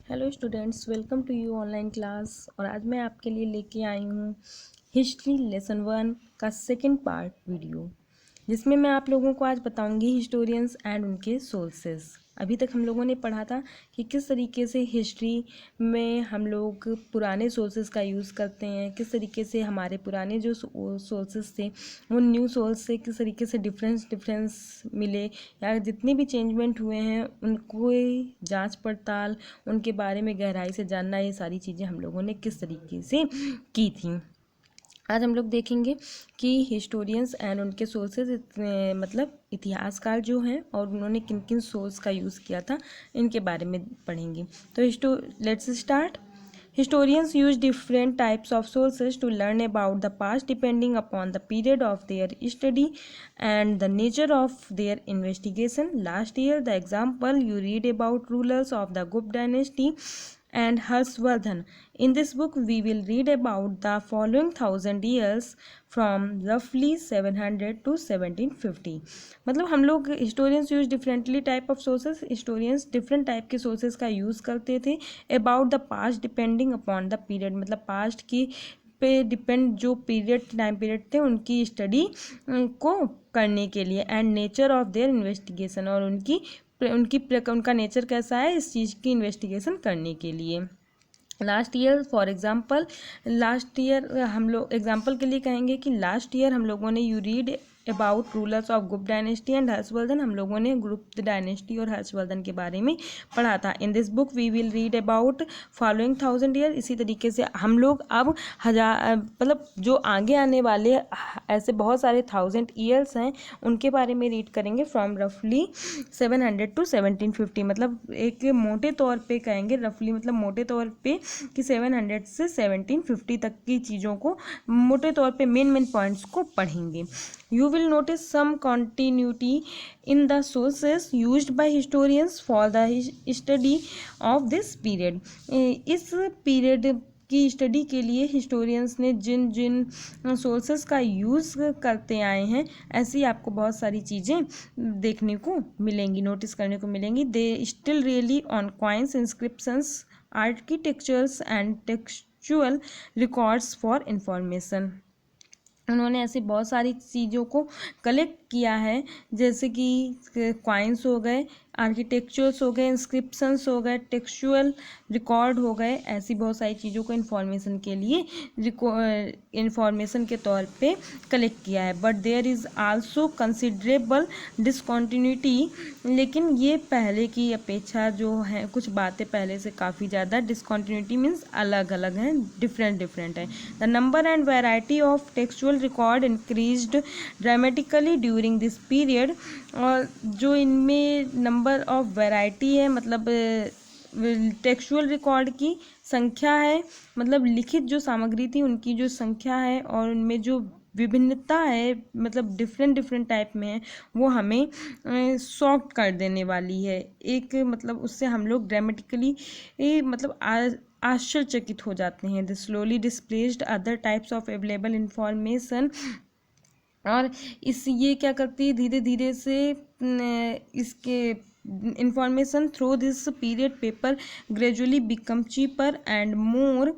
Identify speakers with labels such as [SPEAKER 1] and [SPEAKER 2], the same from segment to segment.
[SPEAKER 1] Hello students, welcome to you online class. और आज मैं आपके लिए लेके आई हूँ हिस्ट्री लेसन 1 का सेकंड पार्ट वीडियो, जिसमें मैं आप लोगों को आज बताऊंगी हिस्टोरियंस एंड उनके सोर्सेस। अभी तक हम लोगों ने पढ़ा था कि किस तरीके से हिस्ट्री में हम लोग पुराने सोर्सेस का यूज़ करते हैं, किस तरीके से हमारे पुराने जो सोर्सेस थे वो न्यू सोर्स से किस तरीके से डिफरेंस मिले, या जितने भी चेंजमेंट हुए हैं उनको जांच पड़ताल, उनके बारे में गहराई से जानना, ये सारी चीज़ें हम लोगों ने किस तरीके से की थी। आज हम लोग देखेंगे कि हिस्टोरियंस एंड उनके सोर्सेज, मतलब इतिहासकार जो हैं और उन्होंने किन किन सोर्स का यूज़ किया था, इनके बारे में पढ़ेंगे। तो let's start. Historians use different types of sources to learn about the past depending upon the period of their study and the nature of their investigation. Last year, the example you read about rulers of the Gupta dynasty and Harshvardhan. In this book, we will read about the following 1000 years from roughly 700 to 1750. मतलब हम लोग historians use differently type of sources, historians different type के sources का use करते थे about the past depending upon the period. मतलब past की पे डिपेंड जो टाइम पीरियड थे उनकी स्टडी को करने के लिए, and nature of their investigation, और उनका नेचर कैसा है इस चीज़ की इन्वेस्टिगेशन करने के लिए। लास्ट ईयर हम लोग एग्जाम्पल के लिए कहेंगे कि लास्ट ईयर हम लोगों ने you read about rulers of गुप्त डायनेस्टी एंड हर्षवर्धन। हम लोगों ने गुप्त डायनेस्टी और हर्षवर्धन के बारे में पढ़ा था। In this book we will read about following 1000 year. इसी तरीके से हम लोग अब मतलब जो आगे आने वाले ऐसे बहुत सारे 1000 ईयर्स हैं उनके बारे में रीड करेंगे फ्रॉम रफली 700 टू 1750। मतलब एक मोटे तौर पे कहेंगे, रफली मतलब मोटे तौर पे कि 700 से 1750 तक की चीज़ों को मोटे तौर पे मेन पॉइंट्स को पढ़ेंगे। You will notice some continuity in the sources used by historians for the study of this period. इस पीरियड की स्टडी के लिए हिस्टोरियंस ने जिन जिन सोर्सेस का यूज़ करते आए हैं, ऐसी आपको बहुत सारी चीज़ें देखने को मिलेंगी, नोटिस करने को मिलेंगी। They still really on coins, inscriptions, architectures and textual records for information. उन्होंने ऐसी बहुत सारी चीज़ों को कलेक्ट किया है, जैसे कि कॉइन्स हो गए, आर्किटेक्चर्स हो गए, इंस्क्रिप्शंस हो गए, टेक्सचुअल रिकॉर्ड हो गए। ऐसी बहुत सारी चीज़ों को इन्फॉर्मेशन के लिए इन्फॉर्मेशन के तौर पे कलेक्ट किया है। But there is also considerable discontinuity. लेकिन ये पहले की अपेक्षा जो है कुछ बातें पहले से काफ़ी ज़्यादा डिसकॉन्टिन्यूटी मीन्स अलग अलग हैं, डिफरेंट है। The number and variety of textual record increased dramatically during this period. और जो इनमें नंबर ऑफ वैरायटी है, मतलब टेक्सचुअल रिकॉर्ड की संख्या है, मतलब लिखित जो सामग्री थी उनकी जो संख्या है, और उनमें जो विभिन्नता है, मतलब डिफरेंट टाइप में है, वो हमें शॉक कर देने वाली है। एक मतलब उससे हम लोग ड्रामेटिकली मतलब आश्चर्यचकित हो जाते हैं। The slowly displaced other types of available information. और ये क्या करती है, धीरे धीरे से इसके information through this period paper gradually become cheaper and more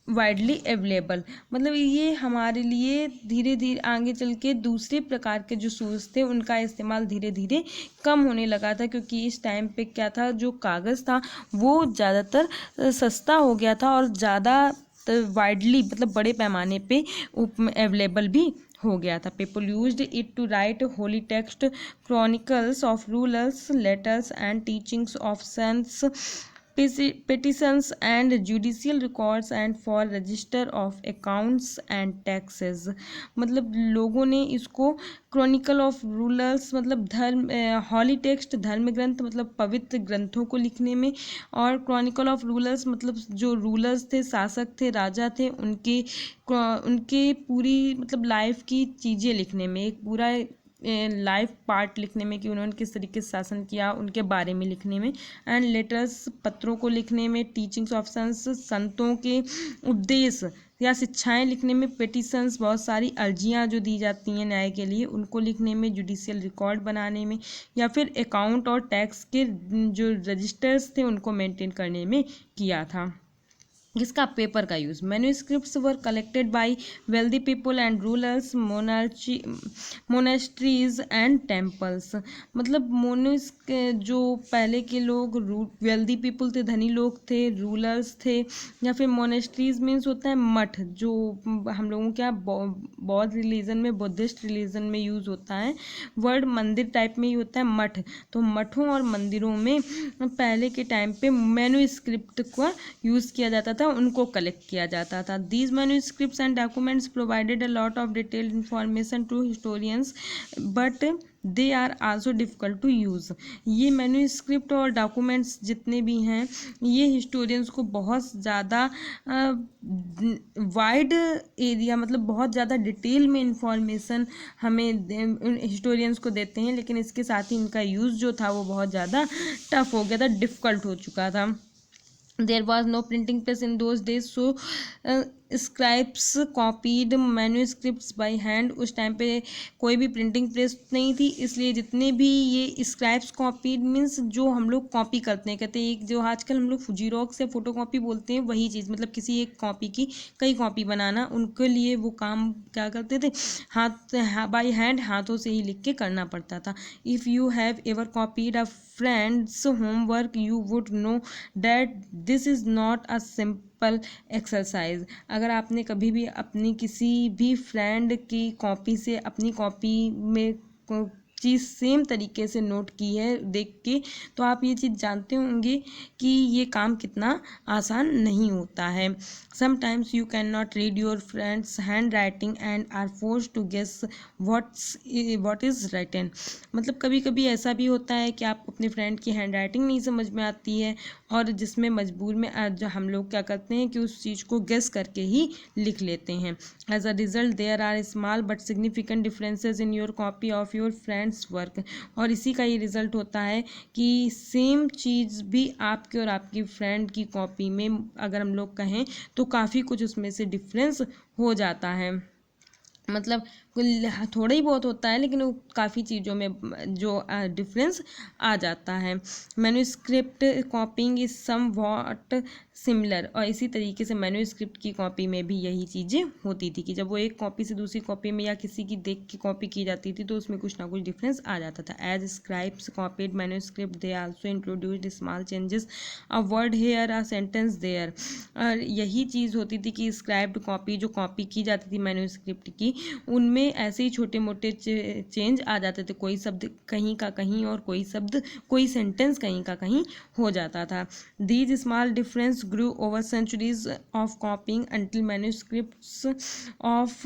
[SPEAKER 1] widely available. मतलब ये हमारे लिए धीरे धीरे आगे चल के दूसरे प्रकार के जो सोर्स थे उनका इस्तेमाल धीरे धीरे कम होने लगा था, क्योंकि इस टाइम पे क्या था, जो कागज़ था वो ज़्यादातर सस्ता हो गया था और ज़्यादा वाइडली मतलब बड़े पैमाने पे अवेलेबल भी हो गया था। People used it to write holy text, chronicles of rulers, letters and teachings of saints, petitions and judicial records and for register of accounts and taxes। मतलब लोगों ने इसको क्रॉनिकल ऑफ रूलर्स मतलब धर्म, हॉली टेक्स्ट धर्म ग्रंथ मतलब पवित्र ग्रंथों को लिखने में, और क्रॉनिकल ऑफ रूलर्स मतलब जो रूलर्स थे, शासक थे, राजा थे, उनके पूरी मतलब लाइफ की चीज़ें लिखने में, एक पूरा लाइफ पार्ट लिखने में कि उन्होंने किस तरीके से शासन किया उनके बारे में लिखने में, एंड लेटर्स पत्रों को लिखने में, टीचिंग्स ऑप्शंस संतों के उपदेश या शिक्षाएं लिखने में, पिटिशंस बहुत सारी अर्जियां जो दी जाती हैं न्याय के लिए उनको लिखने में, जुडिशियल रिकॉर्ड बनाने में, या फिर अकाउंट और टैक्स के जो रजिस्टर्स थे उनको मेंटेन करने में किया था। इसका पेपर का use, manuscripts were collected by wealthy people and rulers, monasteries and temples. मतलब जो पहले के लोग वेल्दी पीपल थे, धनी लोग थे, रूलर्स थे, या फिर मोनेस्ट्रीज मीन्स होता है मठ, जो हम लोगों के यहाँ बौद्ध रिलीजन में, बुद्धिस्ट रिलीजन में यूज़ होता है वर्ड, मंदिर टाइप में ही होता है मठ। तो मठों और मंदिरों में पहले के टाइम पे मैन्यूस्क्रिप्ट का यूज़ किया जाता था, उनको कलेक्ट किया जाता था। These manuscripts and documents provided a lot of detailed information to historians but they are also difficult to use. ये मैन्यूस्क्रिप्ट और डॉक्यूमेंट्स जितने भी हैं ये हिस्टोरियंस को बहुत ज़्यादा वाइड एरिया, मतलब बहुत ज़्यादा डिटेल में इंफॉर्मेशन हमें हिस्टोरियंस को देते हैं, लेकिन इसके साथ ही इनका यूज़ जो था वो बहुत ज़्यादा टफ हो गया था, डिफ़िकल्ट हो चुका था। There was no printing press in those days, so scribes copied manuscripts by hand. उस टाइम पे कोई भी प्रिंटिंग प्रेस नहीं थी, इसलिए जितने भी ये स्क्राइब्स कॉपीड मीन्स जो हम लोग कॉपी करते हैं, कहते हैं एक जो आजकल हम लोग जीरोक्स या फोटो कॉपी बोलते हैं वही चीज़, मतलब किसी एक कॉपी की कई कॉपी बनाना, उनके लिए वो काम क्या करते थे, हाथ बाय हैंड, हाथों से ही लिख के करना पड़ता था। If you have ever copied a friends homework you would know that this is not a simple exercise. अगर आपने कभी भी अपनी किसी भी फ्रेंड की कॉपी से अपनी कॉपी में चीज़ सेम तरीके से नोट की है देख के, तो आप ये चीज़ जानते होंगे कि ये काम कितना आसान नहीं होता है। Sometimes you can not read your friends hand writing and are force to guess what is written. मतलब कभी कभी ऐसा भी होता है कि आप अपने फ्रेंड की हैंड राइटिंग नहीं समझ में आती है, और जिसमें मजबूर में जो हम लोग क्या करते हैं कि उस चीज़ को गेस करके ही लिख लेते हैं। As a result there are small but significant differences in your copy of your friends work. और इसी का ये रिजल्ट होता है कि सेम चीज़ भी आपके और आपकी फ्रेंड की कॉपी में अगर हम लोग कहें तो काफ़ी कुछ उसमें से डिफरेंस हो जाता है। मतलब थोड़ा ही बहुत होता है, लेकिन वो काफ़ी चीज़ों में जो डिफरेंस आ जाता है। Manuscript copying is somewhat similar, और इसी तरीके से मैन्यूस्क्रिप्ट की कॉपी में भी यही चीज़ें होती थी कि जब वो एक कॉपी से दूसरी कॉपी में या किसी की देख के कॉपी की जाती थी तो उसमें कुछ ना कुछ डिफरेंस आ जाता था। As scribes copied manuscript they also introduced small changes, a word here a sentence there. और यही चीज़ होती थी कि स्क्राइब्ड कॉपी जो कॉपी की जाती थी मैन्यूस्क्रिप्ट की, उनमें ऐसे ही छोटे मोटे चेंज आ जाते थे, कोई शब्द कहीं का कहीं और कोई सेंटेंस कहीं का कहीं हो जाता था। These small difference grew over centuries of copying until manuscripts of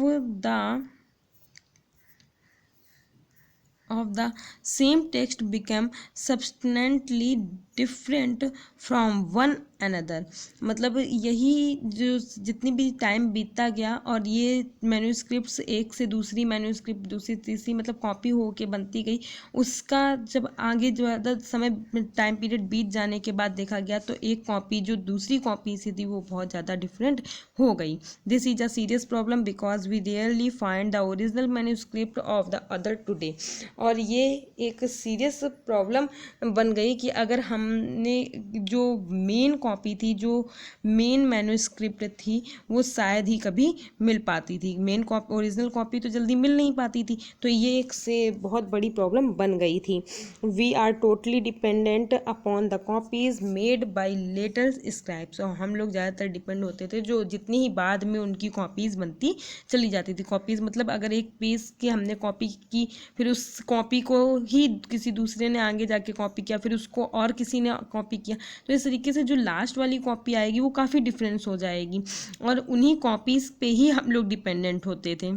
[SPEAKER 1] the same text became substantially different from one another। मतलब यही जो जितनी भी टाइम बीतता गया और ये मैन्यूस्क्रिप्ट्स एक से दूसरी मैन्यूस्क्रिप्ट दूसरी तीसरी मतलब कॉपी हो के बनती गई, उसका जब आगे जो ज़्यादा समय टाइम पीरियड बीत जाने के बाद देखा गया तो एक कॉपी जो दूसरी कॉपी से थी वो बहुत ज़्यादा डिफरेंट हो गई। This is a serious problem because we rarely find the original manuscript of the author today. और ये एक सीरियस प्रॉब्लम बन गई कि अगर हमने जो मेन कॉपी थी, जो मेन मैन्यूस्क्रिप्ट थी, वो शायद ही कभी मिल पाती थी। मेन कॉपी ओरिजिनल कॉपी तो जल्दी मिल नहीं पाती थी, तो ये एक से बहुत बड़ी प्रॉब्लम बन गई थी। We are totally dependent upon the copies made by later scribes. और हम लोग ज़्यादातर डिपेंड होते थे जो जितनी ही बाद में उनकी कॉपीज़ बनती चली जाती थी। कॉपीज़ मतलब अगर एक पेज की हमने कॉपी की, फिर उस कॉपी को ही किसी दूसरे ने आगे जाके कॉपी किया, फिर उसको और किसी ने कॉपी किया, तो इस तरीके से जो लास्ट वाली कॉपी आएगी वो काफ़ी डिफरेंस हो जाएगी, और उन्हीं कॉपीज़ पे ही हम लोग डिपेंडेंट होते थे।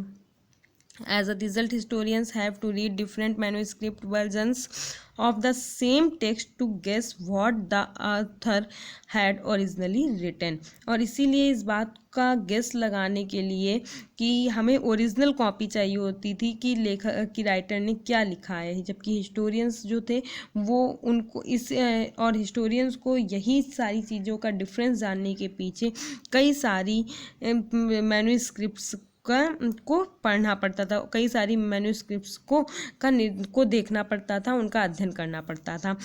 [SPEAKER 1] As a result, historians have to read different manuscript versions of the same text to guess what the author had originally written। और इसीलिए इस बात का गेस लगाने के लिए कि हमें ओरिजिनल कॉपी चाहिए होती थी कि लेखक की राइटर ने क्या लिखा है, जबकि हिस्टोरियंस जो थे वो उनको और हिस्टोरियंस को यही सारी चीज़ों का डिफरेंस जानने के पीछे कई सारी मैन्युस्क्रिप्ट्स को पढ़ना पड़ता था, कई सारी मैन्युस्क्रिप्ट्स को देखना पड़ता था, उनका अध्ययन करना पड़ता था।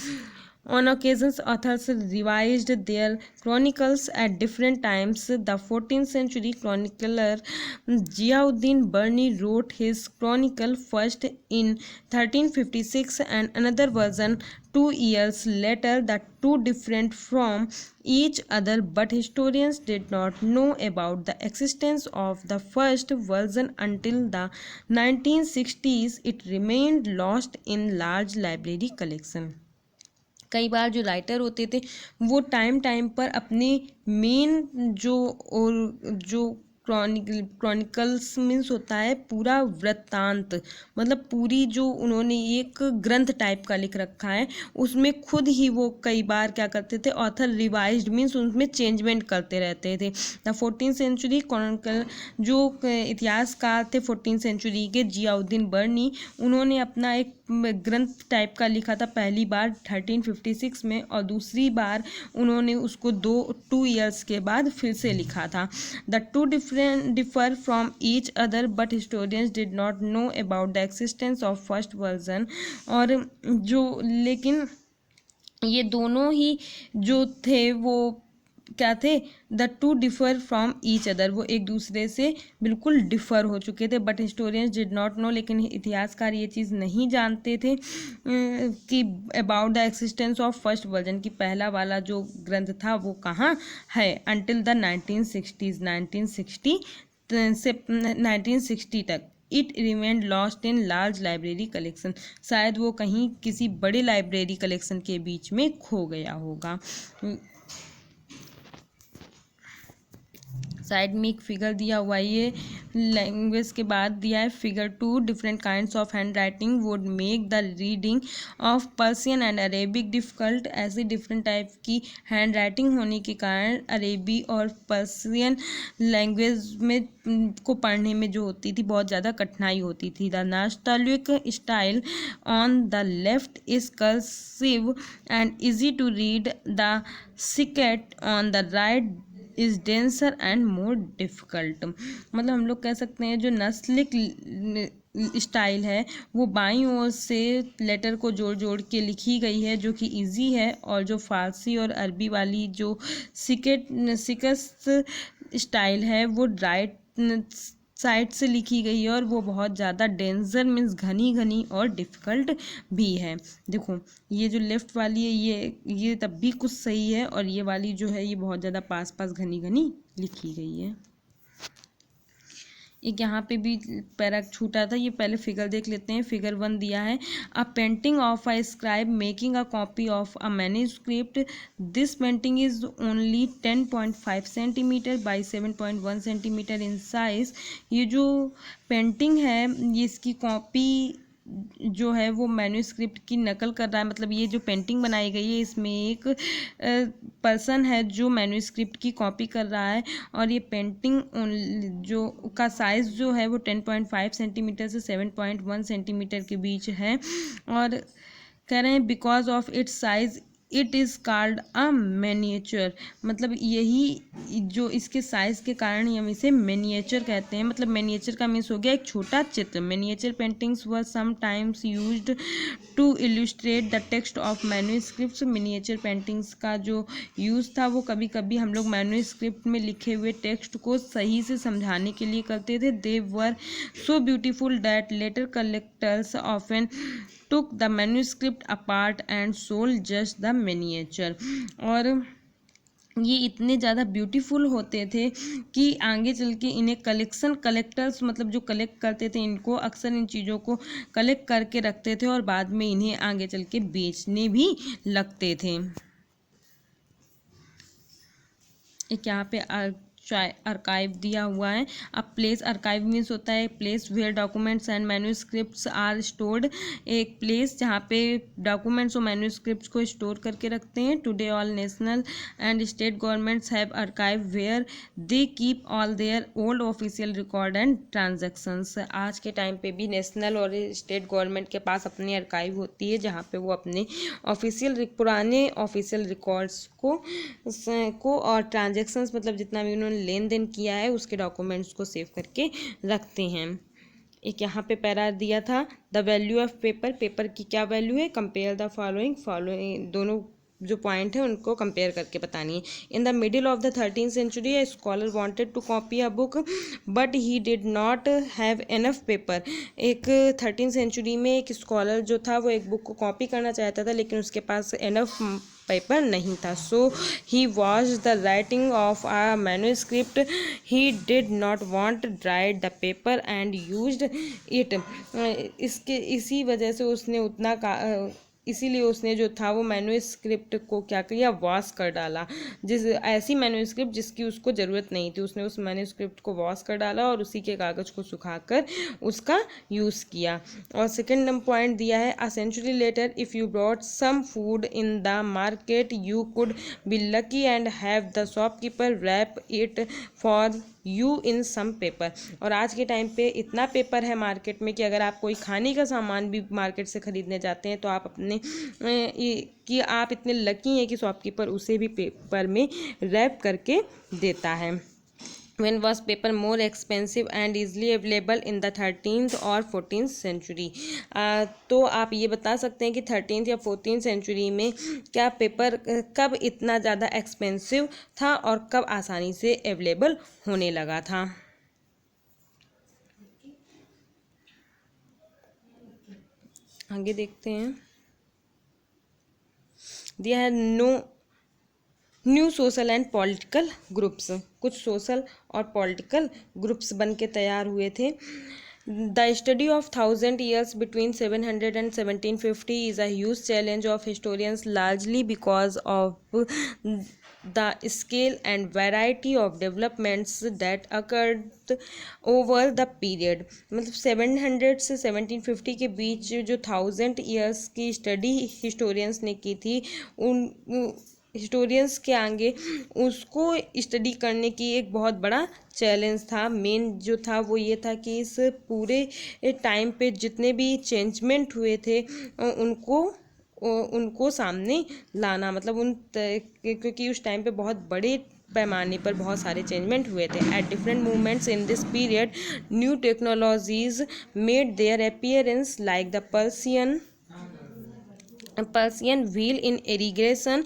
[SPEAKER 1] On occasions, authors revised their chronicles at different times. The 14th century chronicler Ziauddin Berni wrote his chronicle first in 1356 and another version 2 years later, the two different from each other, but historians did not know about the existence of the first version until the 1960s. It remained lost in large library collection। कई बार जो writer होते थे वो time time पर अपने main जो chronicles means होता है पूरा वृत्तांत, मतलब पूरी जो उन्होंने एक ग्रंथ टाइप का लिख रखा है उसमें खुद ही वो कई बार क्या करते थे, ऑथर रिवाइज्ड मीन्स उसमें चेंजमेंट करते रहते थे। द 14th सेंचुरी क्रॉनिकल जो इतिहासकार थे 14th सेंचुरी के जियाउद्दीन बर्नी, उन्होंने अपना एक ग्रंथ टाइप का लिखा था पहली बार 1356 में और दूसरी बार उन्होंने उसको 2 ईयर्स के बाद फिर से लिखा था। The two differ from each other but historians did not know about the existence of first version। और जो लेकिन ये दोनों ही जो थे वो क्या थे, the two differ from each other, वो एक दूसरे से बिल्कुल डिफर हो चुके थे, but historians did not know, लेकिन इतिहासकार ये चीज़ नहीं जानते थे कि about the existence of first version, की पहला वाला जो ग्रंथ था वो कहाँ है, अंटिल द 1960s 1960 से 1960 तक। It remained lost in large library collection, शायद वो कहीं किसी बड़े लाइब्रेरी कलेक्शन के बीच में खो गया होगा। साइड में एक फिगर दिया हुआ है, ये लैंग्वेज के बाद दिया है figure 2। Different kinds of hand writing would make the reading of Persian and Arabic difficult. ऐसी डिफरेंट टाइप की हैंड राइटिंग होने के कारण अरेबी और पर्शियन लैंग्वेज में को पढ़ने में जो होती थी बहुत ज़्यादा कठिनाई होती थी। The Nastaliq style on the left is cursive and easy to read, the सिकेट on the right is denser and more difficult. मतलब हम लोग कह सकते हैं जो नस्लिक स्टाइल है वो बाईं ओर से लेटर को जोड़ जोड़ के लिखी गई है जो कि इजी है, और जो फारसी और अरबी वाली जो सिकस स्टाइल है वो राइट साइड से लिखी गई है और वो बहुत ज़्यादा डेंजर मीन्स घनी घनी और डिफ़िकल्ट भी है। देखो ये जो लेफ़्ट वाली है ये तब भी कुछ सही है, और ये वाली जो है ये बहुत ज़्यादा पास पास घनी घनी लिखी गई है। एक यहाँ पे भी पैरा छूटा था, ये पहले फिगर देख लेते हैं। फिगर 1 दिया है, अ painting of a scribe making a copy of a manuscript. This painting is only 10.5 centimetre by 7.1 centimetre in size. ये जो पेंटिंग है ये इसकी कॉपी जो है वो मैन्युस्क्रिप्ट की नकल कर रहा है, मतलब ये जो पेंटिंग बनाई गई है इसमें एक पर्सन है जो मैन्युस्क्रिप्ट की कॉपी कर रहा है, और ये पेंटिंग जो का साइज़ जो है वो 10.5 सेंटीमीटर से 7.1 सेंटीमीटर के बीच है। और कह रहे हैं because of its size it is called a miniature, मतलब यही जो इसके साइज़ के कारण ही हम इसे मिनिएचर कहते हैं। मतलब मिनिएचर का मीन्स हो गया एक छोटा चित्र। Miniature paintings were sometimes used to illustrate the text of manuscripts. Miniature paintings का जो यूज़ था वो कभी कभी हम लोग मैन्युस्क्रिप्ट में लिखे हुए टेक्स्ट को सही से समझाने के लिए करते थे। They were so beautiful that later collectors often took the manuscript apart and sold just the miniature। और ये इतने ज़्यादा ब्यूटीफुल होते थे कि आगे चल के इन्हें कलेक्टर्स मतलब जो कलेक्ट करते थे इनको अक्सर इन चीज़ों को कलेक्ट करके रखते थे और बाद में इन्हें आगे चल के बेचने भी लगते थे। एक यहाँ पे आर्काइव दिया हुआ है। अब प्लेस आर्काइव मीन्स होता है place where documents and manuscripts are stored, एक प्लेस जहाँ पे डॉक्यूमेंट्स और मैन्यूस्क्रिप्ट्स को स्टोर करके रखते हैं। Today all national and state governments have archive where they keep all their old official record and transactions. आज के टाइम पे भी नेशनल और स्टेट गवर्नमेंट के पास अपनी आर्काइव होती है जहाँ पे वो अपने पुराने ऑफिशियल रिकॉर्ड्स को और ट्रांजैक्शंस मतलब जितना भी उन्होंने लेन देन किया है उसके डॉक्यूमेंट्स को सेव करके रखते हैं। एक यहाँ पे पैरा दिया था the value of paper, paper की क्या वैल्यू है, कंपेयर द फॉलोइंग दोनों जो पॉइंट है उनको कंपेयर करके बतानी है। In the middle of the 13th century a scholar wanted to copy a book but he did not have enough paper। एक 13th century में एक स्कॉलर जो था वो एक बुक को कॉपी करना चाहता था लेकिन उसके पास इनफ पेपर नहीं था। So he watch the writing of a manuscript, he did not want dried the paper and used it. इसी वजह से उसने इसीलिए उसने जो था वो मैन्यूस्क्रिप्ट को क्या किया, वॉश कर डाला। ऐसी मैन्यूस्क्रिप्ट जिसकी उसको ज़रूरत नहीं थी, उसने उस मैन्यूस्क्रिप्ट को वॉश कर डाला और उसी के कागज़ को सुखाकर उसका यूज़ किया। और सेकेंड नंबर पॉइंट दिया है a century later if you brought some food in the market you could be lucky and have the shopkeeper wrap it for you in some paper. और आज के टाइम पे इतना paper है market में कि अगर आप कोई खाने का सामान भी मार्केट से ख़रीदने जाते हैं तो आप आप इतने लकी हैं कि शॉपकीपर उसे भी पेपर में रैप करके देता है। When was paper more expensive and easily available in the 13th और 14th century? तो आप ये बता सकते हैं कि 13th या 14th सेंचुरी में क्या पेपर कब इतना ज़्यादा एक्सपेंसिव था और कब आसानी से अवेलेबल होने लगा था। आगे देखते हैं। दिया है new social and political groups, कुछ सोशल और पॉलिटिकल ग्रुप्स बन के तैयार हुए थे। The study of 1000 years between 700 and 1750 is a huge challenge of historians largely because of the scale and variety of developments that occurred over the period। मतलब 700 से 1750 के बीच जो 1000 years की स्टडी हिस्टोरियंस ने की थी, उन हिस्टोरियंस के आगे उसको स्टडी करने की एक बहुत बड़ा चैलेंज था। मेन जो था वो ये था कि इस पूरे टाइम पे जितने भी चेंजमेंट हुए थे उनको सामने लाना, मतलब क्योंकि उस टाइम पे बहुत बड़े पैमाने पर बहुत सारे चेंजमेंट हुए थे। At different movements in this period new technologies made their appearance like the Persian wheel in irrigation,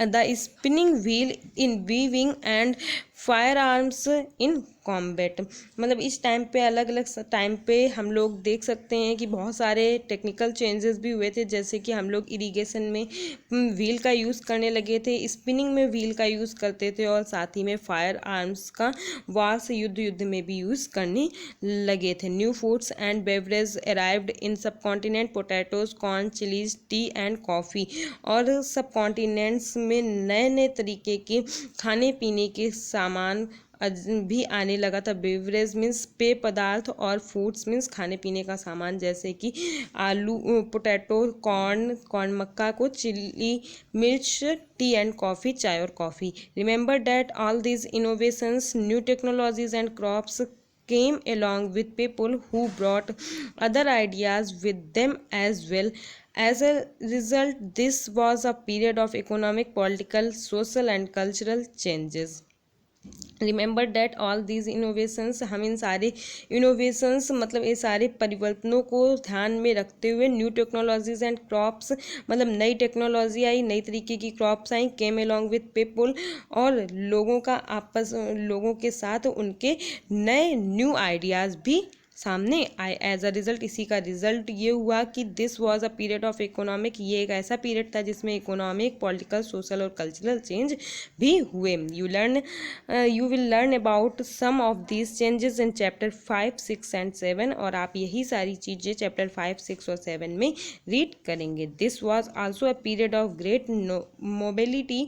[SPEAKER 1] the spinning wheel in weaving and firearms in combat। मतलब इस टाइम पे अलग अलग टाइम पे हम लोग देख सकते हैं कि बहुत सारे टेक्निकल चेंजेस भी हुए थे, जैसे कि हम लोग इरिगेशन में व्हील का यूज़ करने लगे थे, स्पिनिंग में व्हील का यूज़ करते थे और साथ ही में फायर आर्म्स का वार से युद्ध में भी यूज़ करने लगे थे। New foods and beverage arrived in subcontinent, potatoes, corn, chillies, tea and coffee. और सब कॉन्टिनेंट्स में नए नए तरीके के खाने पीने के सामान भी आने लगा था। बेवरेज मीन्स पेय पदार्थ और फूड्स मीन्स खाने पीने का सामान, जैसे कि आलू, पोटैटो, कॉर्न मक्का को, चिली मिर्च, टी एंड कॉफ़ी, चाय और coffee. Remember that all these innovations, new technologies and crops came along with people who brought other ideas with them as well. As a result, this was a period of economic, political, social and cultural changes. Remember that all these innovations, हम इन सारे innovations मतलब ये सारे परिवर्तनों को ध्यान में रखते हुए न्यू टेक्नोलॉजीज एंड क्रॉप्स, मतलब नई टेक्नोलॉजी आई, नई तरीके की crops I, came along with people, और लोगों के साथ उनके नए न्यू आइडियाज़ भी सामने आए। एज अ रिज़ल्ट, इसी का रिज़ल्ट ये हुआ कि this was a period of economic, ये एक ऐसा पीरियड था जिसमें इकोनॉमिक, पॉलिटिकल, सोशल और कल्चरल चेंज भी हुए। You will learn about some of these changes in chapter 5, 6 and 7, और आप यही सारी चीज़ें चैप्टर 5, 6 और 7 में रीड करेंगे। This was also a period of great mobility,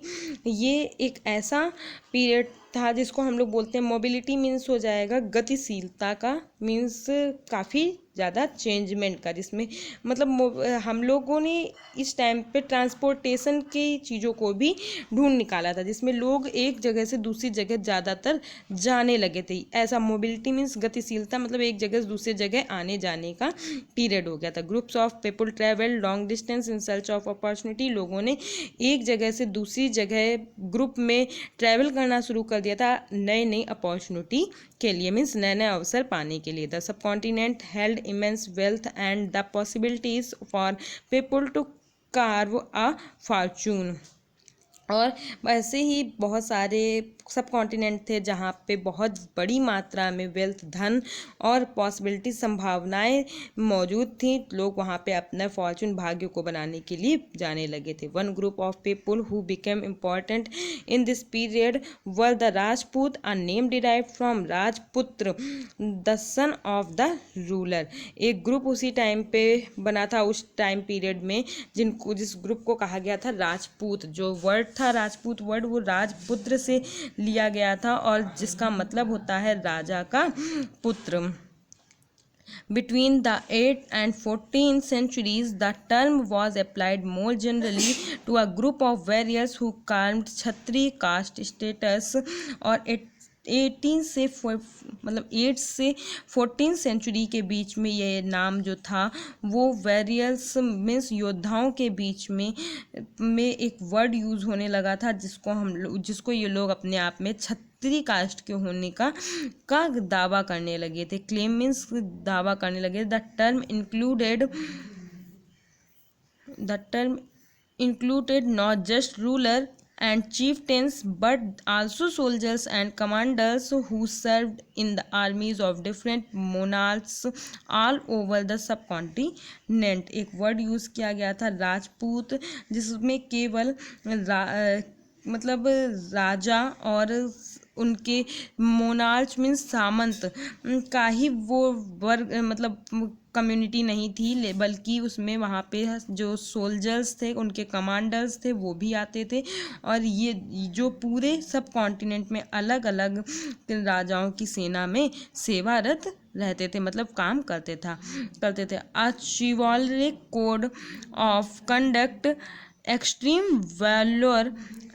[SPEAKER 1] ये एक ऐसा पीरियड था, जिसको हम लोग बोलते हैं मोबिलिटी, मीन्स हो जाएगा गतिशीलता का, मीन्स काफ़ी ज़्यादा चेंजमेंट का, जिसमें मतलब हम लोगों ने इस टाइम पे ट्रांसपोर्टेशन की चीज़ों को भी ढूंढ निकाला था, जिसमें लोग एक जगह से दूसरी जगह ज़्यादातर जाने लगे थे। ऐसा मोबिलिटी मीन्स गतिशीलता, मतलब एक जगह से दूसरी जगह आने जाने का पीरियड हो गया था। Groups of people travel long distance in search of opportunity, लोगों ने एक जगह से दूसरी जगह ग्रुप में ट्रैवल करना शुरू कर दिया था नई नई अपॉर्चुनिटी के लिए, मीन्स नए नए अवसर पाने के लिए। The subcontinent held immense wealth and the possibilities for people to carve a fortune. और ऐसे ही बहुत सारे सब कॉन्टिनेंट थे जहाँ पे बहुत बड़ी मात्रा में वेल्थ, धन और पॉसिबिलिटी, संभावनाएं मौजूद थी। लोग वहाँ पे अपना फॉर्चून, भाग्य को बनाने के लिए जाने लगे थे। One group of people who became important in this period were the Rajput, a name derived from Rajputra, the son of the ruler. एक ग्रुप उसी टाइम पे बना था, उस टाइम पीरियड में, जिस ग्रुप को कहा गया था राजपूत। जो वर्ड था राजपूत वर्ड, वो राजपुत्र से लिया गया था और जिसका मतलब होता है राजा का पुत्र। Between the 8th and 14th centuries, the term was applied more generally to a group of warriors who claimed Kshatriya caste status. और 18 से मतलब 8 से 14 सेंचुरी के बीच में ये नाम जो था वो वॉरियर्स मीन्स योद्धाओं के बीच में एक वर्ड यूज़ होने लगा था, जिसको ये लोग अपने आप में क्षत्रिय कास्ट के होने का दावा करने लगे थे। क्लेम मीन्स दावा करने लगे। The term included not just ruler and chieftains but also soldiers and commanders who served in the armies of different monarchs all over the subcontinent। एक वर्ड यूज़ किया गया था राजपूत, जिसमें केवल मतलब राजा और उनके मोनार्च मीन्स सामंत का ही वो वर्ग मतलब कम्युनिटी नहीं थी, बल्कि उसमें वहाँ पे जो सोल्जर्स थे, उनके कमांडर्स थे, वो भी आते थे। और ये जो पूरे सब कॉन्टिनेंट में अलग अलग राजाओं की सेना में सेवारत रहते थे, मतलब काम करते थे। A chivalric code of conduct, extreme valor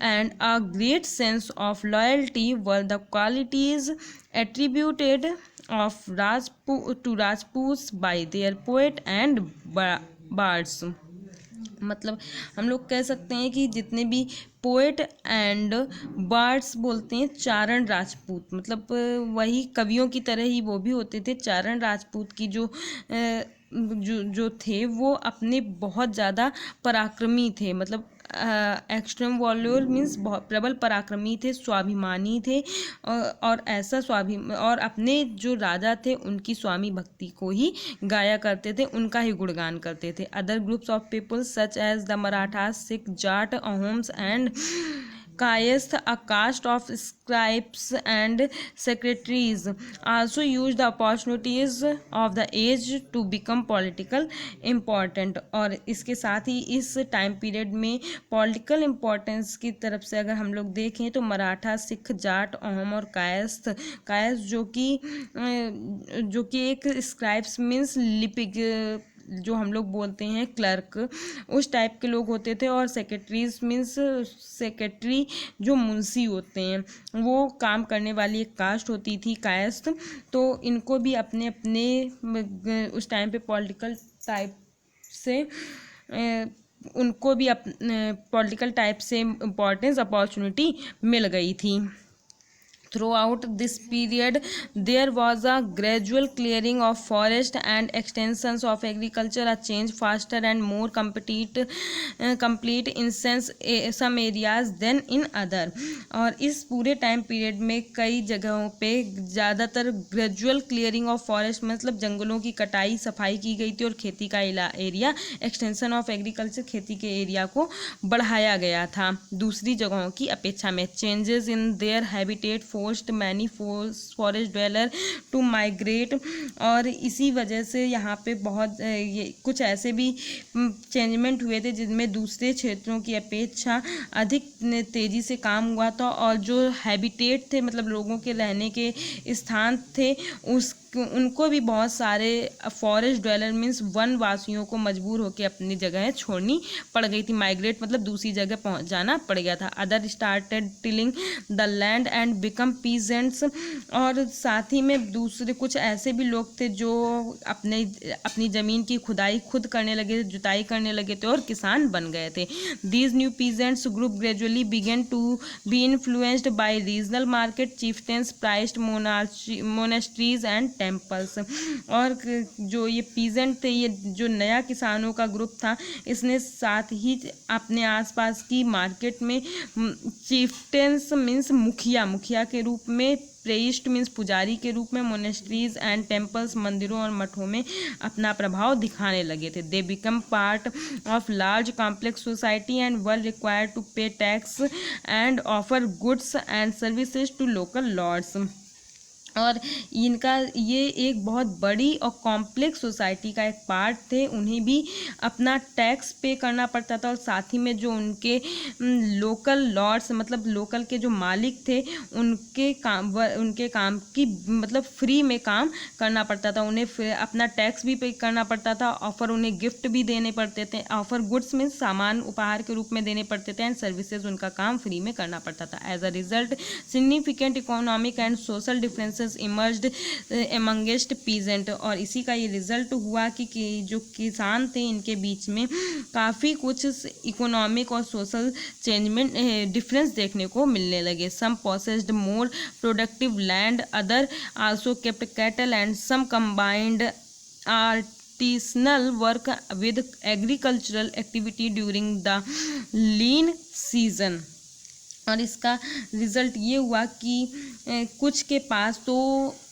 [SPEAKER 1] and a great sense of loyalty were the qualities attributed to Rajputs by their poet and bards। मतलब हम लोग कह सकते हैं कि जितने भी पोएट एंड बार्ड्स बोलते हैं चारण राजपूत, मतलब वही कवियों की तरह ही वो भी होते थे। चारण राजपूत की जो थे वो अपने बहुत ज़्यादा पराक्रमी थे, मतलब एक्सट्रीम वॉल्योर मीन्स बहुत प्रबल पराक्रमी थे, स्वाभिमानी थे और ऐसा और अपने जो राजा थे उनकी स्वामी भक्ति को ही गाया करते थे, उनका ही गुणगान करते थे। Other groups of people such as the Marathas, Sikh, Jat, Ahoms and Kayastha, a caste of scribes and secretaries, also used the opportunities of the age to become political important। और इसके साथ ही इस टाइम पीरियड में पॉलिटिकल इम्पोर्टेंस की तरफ से अगर हम लोग देखें तो मराठा, सिख, जाट, अहोम और कायस्थ जो कि एक स्क्राइब्स मीन्स लिपिक, जो हम लोग बोलते हैं क्लर्क, उस टाइप के लोग होते थे। और सेक्रेटरीज मीन्स सेक्रेटरी जो मुंशी होते हैं, वो काम करने वाली एक कास्ट होती थी कायस्थ। तो इनको भी अपने अपने उस टाइम पे पॉलिटिकल टाइप से उनको भी पॉलिटिकल टाइप से इम्पोर्टेंस अपॉर्चुनिटी मिल गई थी। Throughout this period, there was a gradual clearing of forest and extensions of agriculture, a change faster and more complete in some areas than in other। और इस पूरे time period में कई जगहों पे ज़्यादातर ग्रेजुअल क्लियरिंग ऑफ फॉरेस्ट, मतलब जंगलों की कटाई सफाई की गई थी, और खेती का एरिया, एक्सटेंशन ऑफ एग्रीकल्चर, खेती के एरिया को बढ़ाया गया था दूसरी जगहों की अपेक्षा में। Changes in their habitat, forced many forest dweller to migrate. और इसी वजह से यहाँ पे बहुत ये कुछ ऐसे भी चेंजमेंट हुए थे जिनमें दूसरे क्षेत्रों की अपेक्षा अधिक तेज़ी से काम हुआ था, और जो हैबिटेट थे मतलब लोगों के रहने के स्थान थे उनको भी बहुत सारे फॉरेस्ट ड्वेलर मीन्स वनवासियों को मजबूर होकर अपनी जगह छोड़नी पड़ गई थी। माइग्रेट मतलब दूसरी जगह पहुंच जाना पड़ गया था। Other started tilling the land and become peasants. और साथ ही में दूसरे कुछ ऐसे भी लोग थे जो अपनी ज़मीन की खुदाई खुद करने लगे, जुताई करने लगे थे और किसान बन गए थे। These new peasants group gradually began to be influenced by regional market chieftains priests monasteries and temples. और जो ये पीजेंट थे, ये जो नया किसानों का ग्रुप था, इसने साथ ही अपने आसपास की मार्केट में चिफ्टेंस मीन्स मुखिया के रूप में, प्रेइस्ट मीन्स पुजारी के रूप में, मोनेस्ट्रीज एंड टेम्पल्स मंदिरों और मठों में अपना प्रभाव दिखाने लगे थे। They become part of large complex society and were required to pay tax and offer goods and services to local lords. और इनका ये एक बहुत बड़ी और कॉम्प्लेक्स सोसाइटी का एक पार्ट थे। उन्हें भी अपना टैक्स पे करना पड़ता था, और साथ ही में जो उनके लोकल लॉर्ड्स मतलब लोकल के जो मालिक थे उनके काम की मतलब फ्री में काम करना पड़ता था। उन्हें अपना टैक्स भी पे करना पड़ता था, ऑफर उन्हें गिफ्ट भी देने पड़ते थे। ऑफर गुड्स में सामान उपहार के रूप में देने पड़ते थे, एंड सर्विसेज उनका काम फ्री में करना पड़ता था। As a result significant economic and social differences emerged amongst peasant. और इसी का ये रिजल्ट हुआ कि जो किसान थे इनके बीच में काफ़ी कुछ इकोनॉमिक और सोशल चेंज में डिफरेंस देखने को मिलने लगे। Some possessed more productive land, other also kept cattle and some combined artisanal work with agricultural activity during the lean season। और इसका रिज़ल्ट ये हुआ कि कुछ के पास तो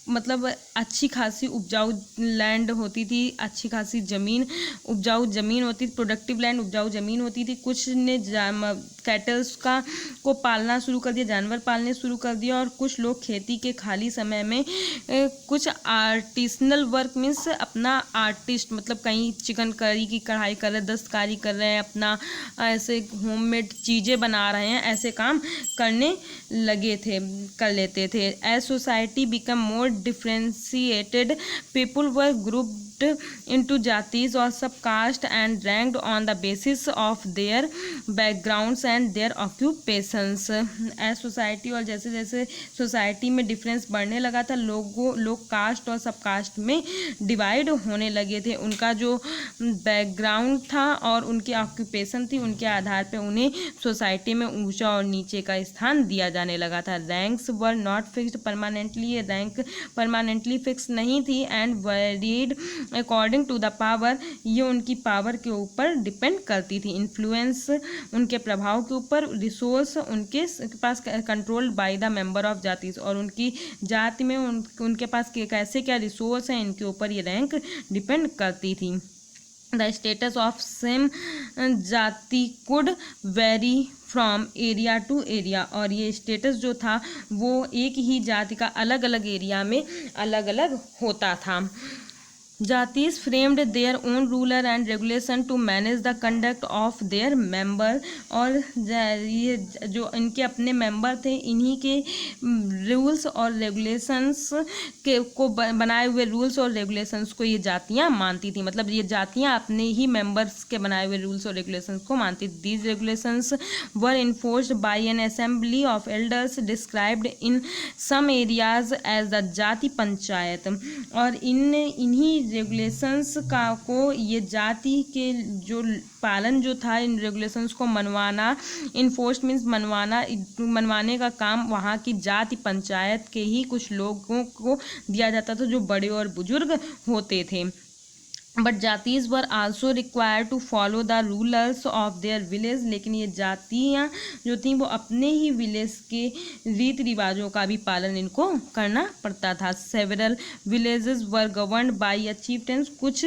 [SPEAKER 1] मतलब अच्छी खासी उपजाऊ लैंड होती थी, अच्छी खासी उपजाऊ ज़मीन होती थी, प्रोडक्टिव लैंड उपजाऊ ज़मीन होती थी। कुछ ने कैटल्स को पालना शुरू कर दिया, जानवर पालने शुरू कर दिया, और कुछ लोग खेती के खाली समय में कुछ आर्टिसनल वर्क मीन्स अपना आर्टिस्ट मतलब कहीं चिकनकारी की कढ़ाई कर रहे हैं, दस्तकारी कर रहे हैं, अपना ऐसे होममेड चीज़ें बना रहे हैं, ऐसे काम करने लगे थे, कर लेते थे। As society become more differentiated, people were grouped into jatis और subcaste and ranked on the basis of their backgrounds and their occupations. As society, और जैसे जैसे सोसाइटी में डिफरेंस बढ़ने लगा था, लोग कास्ट और सब कास्ट में डिवाइड होने लगे थे। उनका जो बैकग्राउंड था और उनकी ऑक्यूपेशन थी, उनके आधार पे उन्हें सोसाइटी में ऊंचा और नीचे का स्थान दिया जाने लगा था। Ranks were not fixed permanently, ये रैंक परमानेंटली फिक्स नहीं थी, and varied according to the power, ये उनकी पावर के ऊपर डिपेंड करती थी। इन्फ्लुएंस उनके प्रभाव के ऊपर, रिसोर्स उनके पास controlled by the member of जातीज, और उनकी जाति में उनके पास कैसे क्या रिसोर्स हैं इनके ऊपर ये रैंक डिपेंड करती थी। The status of same jati could vary from area to area, और ये स्टेटस जो था वो एक ही जाति का अलग अलग एरिया में अलग अलग होता था। जातीज framed their own ruler and regulation to manage the conduct of their member, और ये जो इनके अपने मेंबर थे इन्हीं के रूल्स और रेगुलेशंस को बनाए हुए रूल्स और रेगुलेशंस को ये जातियाँ मानती थी। मतलब ये जातियाँ अपने ही मेंबर्स के बनाए हुए रूल्स और रेगुलेशंस को मानती थी। These regulations were enforced by an assembly of elders described in some areas as the jati panchayat, और इन्हीं रेगुलेशंस को ये जाति के जो पालन जो था, इन रेगुलेशंस को मनवाना, इन्फोर्स मीन्स मनवाने का काम वहाँ की जाति पंचायत के ही कुछ लोगों को दिया जाता था जो बड़े और बुजुर्ग होते थे। But jatis were also required to follow the rulers of their village, लेकिन ये जातियाँ जो थी वो अपने ही विलेज के रीति रिवाजों का भी पालन इनको करना पड़ता था। Several villages were governed by a chieftains, कुछ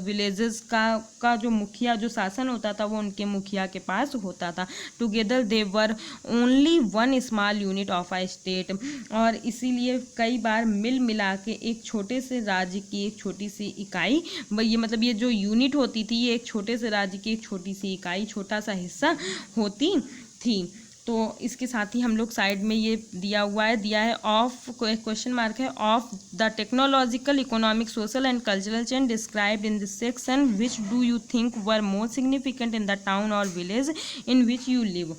[SPEAKER 1] विलेजेस का जो मुखिया जो शासन होता था वो उनके मुखिया के पास होता था। Together they were only one small unit of a state, और इसीलिए कई बार मिल मिला के एक छोटे से राज्य की एक छोटी सी इकाई, ये मतलब ये जो यूनिट होती थी ये एक छोटे से राज्य की एक छोटी सी इकाई, छोटा सा हिस्सा होती थी। तो इसके साथ ही हम लोग साइड में ये दिया है ऑफ क्वेश्चन मार्क है, of the technological economic social and cultural change described in this section which do you think were more significant in the town or village in which you live.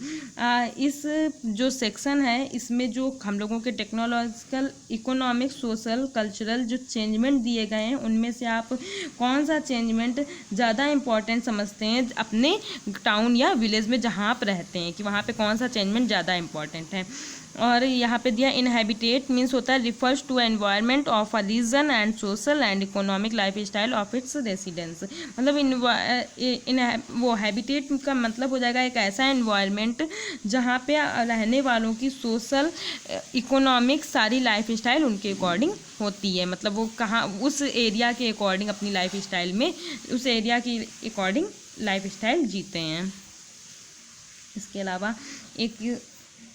[SPEAKER 1] इस जो section है इसमें जो हम लोगों के technological economic social cultural जो changement दिए गए हैं उनमें से आप कौन सा चेंजमेंट ज़्यादा इम्पॉर्टेंट समझते हैं अपने टाउन या विलेज में जहाँ आप रहते हैं, कि वहाँ पे कौन सा चेंजमेंट ज़्यादा इम्पॉर्टेंट है। और यहाँ पे दिया इनहेबिटेट मीन्स होता है refers to environment of a region and social and economic life style of its residence, मतलब वो हैबिटेट का मतलब हो जाएगा एक ऐसा एनवायरनमेंट जहाँ पे रहने वालों की सोशल इकोनॉमिक सारी लाइफ स्टाइल उनके अकॉर्डिंग होती है, मतलब वो कहाँ उस एरिया के अकॉर्डिंग अपनी लाइफ स्टाइल में उस एरिया की अकॉर्डिंग लाइफ स्टाइल जीते हैं। इसके अलावा एक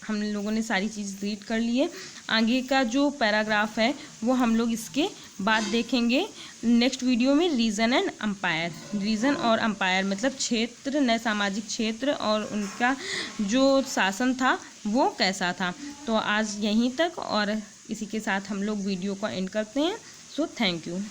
[SPEAKER 1] हम लोगों ने सारी चीज़ रीड कर ली है, आगे का जो पैराग्राफ है वो हम लोग इसके बाद देखेंगे नेक्स्ट वीडियो में। रीजन एंड अम्पायर, रीजन और अम्पायर मतलब क्षेत्र, नए सामाजिक क्षेत्र और उनका जो शासन था वो कैसा था। तो आज यहीं तक और इसी के साथ हम लोग वीडियो को एंड करते हैं। So thank you.